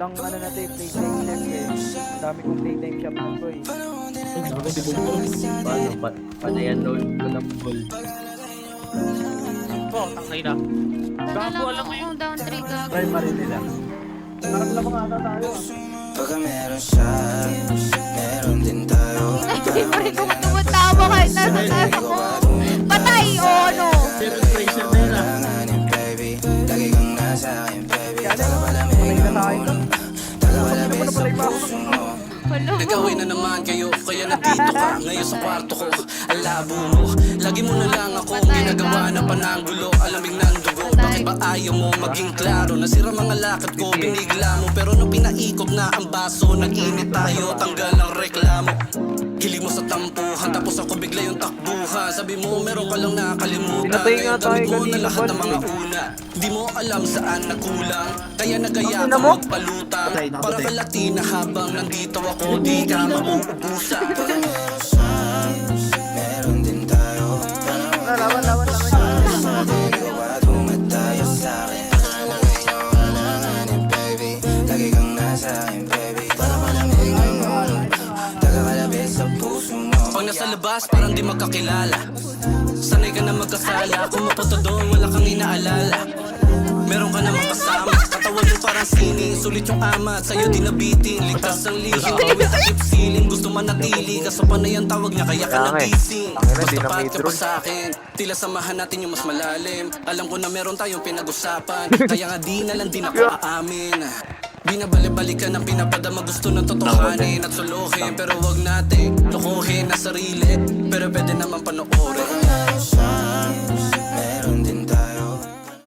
Lang ano natin, playtime shop eh. Dami kong playtime shop ng boy. Ako si Bubol. Paano? Panayan load ko ng ball. Oh, tangay na. Gago, alam mo yun. Down 3 gago. Primary nila. Parang lang mga ata tayo. Pagka meron siya, meron din tayo. Hindi pa rin tumatawa kahit nasa taas ako. Patay o ano? Pero pressure na yun ah. Kailanganin baby, lagi kang nasa akin baby. Tagapalamig Patay na tayo. tagapalamig sa puso mo. Wala. Nagawin na naman kayo, kaya nandito ka ngayon sa kwarto ko. Ang labo mo, lagi mo na lang ako ginagawa na pananggulo, alamig ng dugo. Bakit ba ayaw mo maging klaro? Nasira mga lakad ko, binigla mo. Pero nung pinaikot na ang baso, nag-init tayo, tanggal ang reklamo. Hilig mo sa tampuhan, tapos ako bigla yung takbuhan. Sabi mo meron ka lang nakalimutan. Pinatay nga Ngayon tayo gamit mo na kanina, lahat ng Bal. mga una. Di mo alam saan nagkulang, kaya nagaya Ang ka ina mo? magpalutang. Patay, Para nakapatay. kalati na habang nandito ako, di ka mauubusan. Meron din tayo. Lawan. Tungad tayo sa'kin. Alanganin baby, lagi kang nasa akin baby. Para malamig ang mundo, tagakalabit sa puso mo. Pag nasa labas, parang di magkakilala. Sanay ka na magkasala, kung mapunta doon, wala kang inaalala. Meron ka namang kasama, katawan mo parang sining. Sulit yung amat, sa'yo di nabitin. Ligtas ang lihim, kawit takip siling. Gusto manatili, kaso panay ang tawag niya, kaya ka Kaya nga eh. nagising. Tangina, Mas di na tapat may ka pa drone. sa'kin, tila samahan natin yung mas malalim. Alam ko na meron tayong pinag-usapan, kaya nga di na lang din ako aamin. Binabalik-balikan ang pinapadama, gusto ng totohanin at suluhin. Pero wag natin lokohin na sarili, pero pwede naman panoorin.